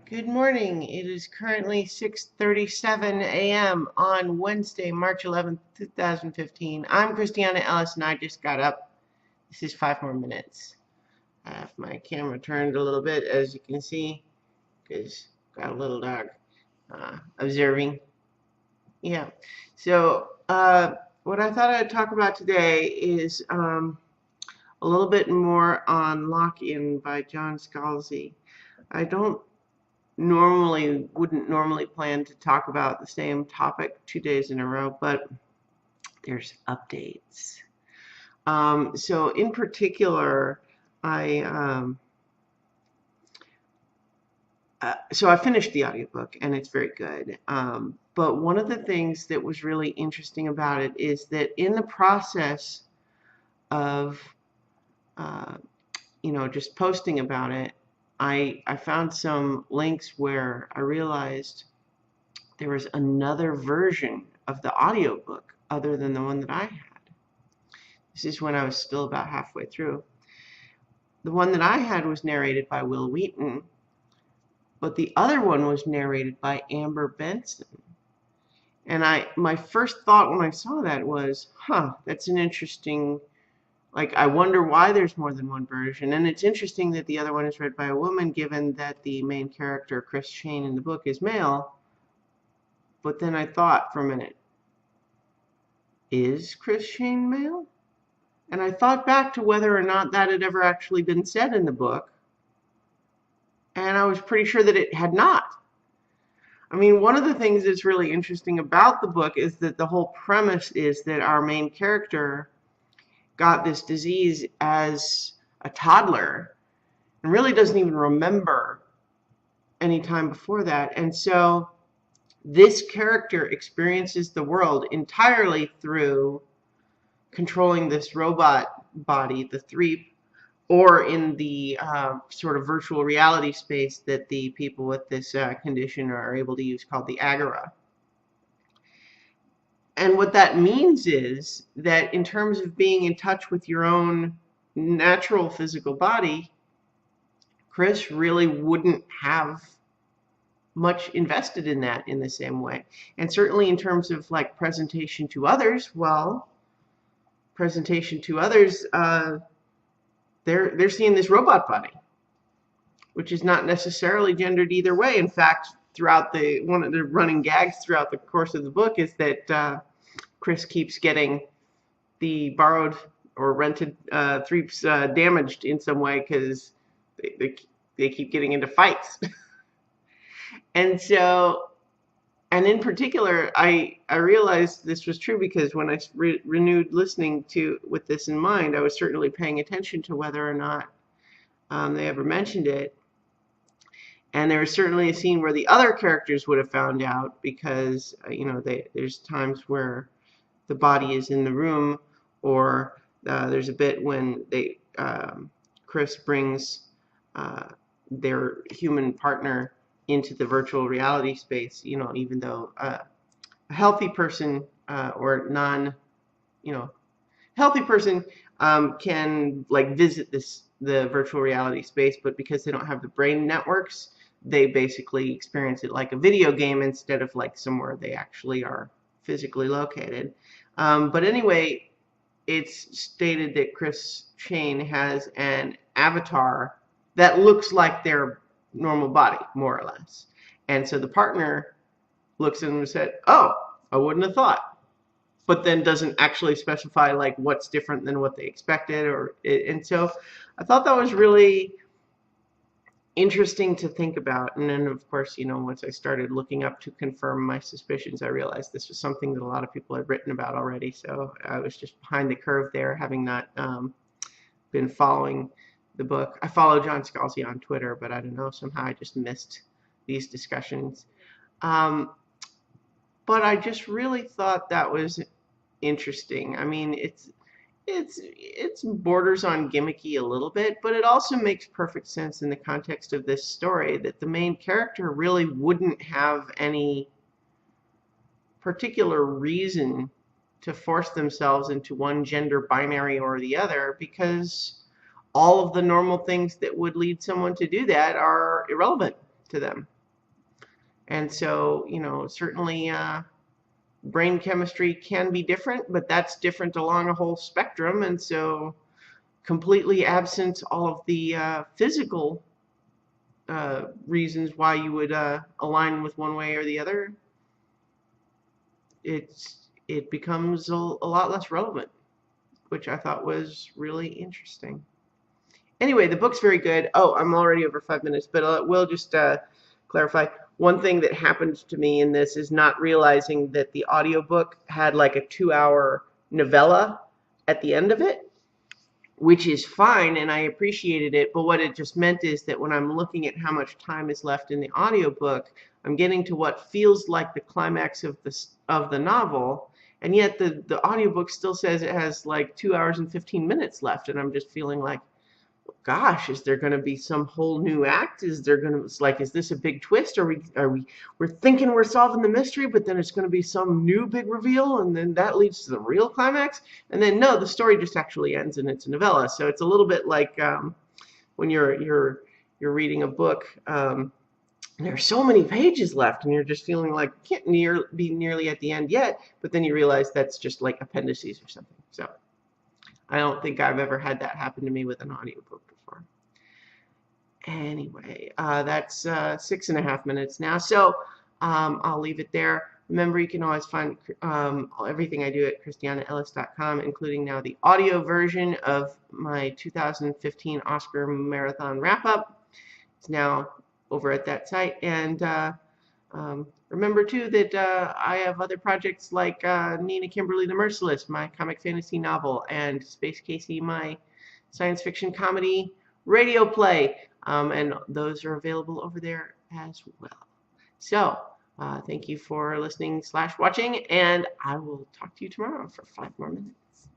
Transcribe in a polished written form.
Good morning. It is currently 6:37 a.m. on Wednesday, March 11th, 2015. I'm Christiana Ellis and I just got up. This is 5 more minutes. I have my camera turned a little bit, as you can see, because got a little dog observing. Yeah. So, what I thought I'd talk about today is a little bit more on Lock-In by John Scalzi. I wouldn't normally plan to talk about the same topic 2 days in a row, but there's updates. So in particular, I finished the audiobook and it's very good. But one of the things that was really interesting about it is that in the process of just posting about it, I found some links where I realized there was another version of the audiobook other than the one that I had. This is when I was still about halfway through. The one that I had was narrated by Will Wheaton, but the other one was narrated by Amber Benson. And my first thought when I saw that was, that's an interesting, I wonder why there's more than one version. And it's interesting that the other one is read by a woman, given that the main character, Chris Shane, in the book is male. But then I thought for a minute, is Chris Shane male? And I thought back to whether or not that had ever actually been said in the book. And I was pretty sure that it had not. I mean, one of the things that's really interesting about the book is that the whole premise is that our main character got this disease as a toddler and really doesn't even remember any time before that. And so this character experiences the world entirely through controlling this robot body, the Threep, or in the sort of virtual reality space that the people with this condition are able to use, called the Agora. And what that means is that in terms of being in touch with your own natural physical body, Chris really wouldn't have much invested in that in the same way. And certainly in terms of presentation to others, they're seeing this robot body, which is not necessarily gendered either way. In fact, throughout one of the running gags throughout the course of the book is that Chris keeps getting the borrowed or rented Threeps damaged in some way because they keep getting into fights. And so, and in particular, I realized this was true because when I renewed listening to with this in mind, I was certainly paying attention to whether or not they ever mentioned it. And there was certainly a scene where the other characters would have found out because, there's times where the body is in the room, or there's a bit when Chris brings their human partner into the virtual reality space, even though a healthy person or healthy person can visit the virtual reality space, but because they don't have the brain networks, they basically experience it like a video game instead of somewhere they actually are physically located. But anyway, it's stated that Chris Shane has an avatar that looks like their normal body, more or less. And so the partner looks at him and said, "Oh, I wouldn't have thought," but then doesn't actually specify what's different than what they expected. And so I thought that was really interesting to think about. And then of course, once I started looking up to confirm my suspicions, I realized this was something that a lot of people had written about already. So I was just behind the curve there, having not been following the book. I follow John Scalzi on Twitter, but I don't know, somehow I just missed these discussions. But I just really thought that was interesting. I mean, it's borders on gimmicky a little bit, but it also makes perfect sense in the context of this story that the main character really wouldn't have any particular reason to force themselves into one gender binary or the other, because all of the normal things that would lead someone to do that are irrelevant to them. And so, certainly brain chemistry can be different, but that's different along a whole spectrum. And so, completely absent all of the physical reasons why you would align with one way or the other, it becomes a lot less relevant, which I thought was really interesting. Anyway, the book's very good. Oh, I'm already over 5 minutes, but we'll just clarify. One thing that happened to me in this is not realizing that the audiobook had like a 2-hour novella at the end of it, which is fine, and I appreciated it. But what it just meant is that when I'm looking at how much time is left in the audiobook, I'm getting to what feels like the climax of the novel, and yet the audiobook still says it has like 2 hours and 15 minutes left, and I'm just feeling like, gosh, is there going to be some whole new act? Is there going to, like, is this a big twist? We're thinking we're solving the mystery, but then it's going to be some new big reveal, and then that leads to the real climax? And then no, the story just actually ends and it's a novella. So it's a little bit like when you're reading a book. There are so many pages left, and you're just feeling like you can't be nearly at the end yet, but then you realize that's just like appendices or something. So I don't think I've ever had that happen to me with an audiobook before. Anyway, that's 6.5 minutes now, so I'll leave it there. Remember, you can always find everything I do at christianaellis.com, including now the audio version of my 2015 Oscar Marathon Wrap-Up. It's now over at that site, and remember, too, that I have other projects like Nina Kimberly the Merciless, my comic fantasy novel, and Space Casey, my science fiction comedy radio play. And those are available over there as well. So, thank you for listening / watching, and I will talk to you tomorrow for 5 more minutes.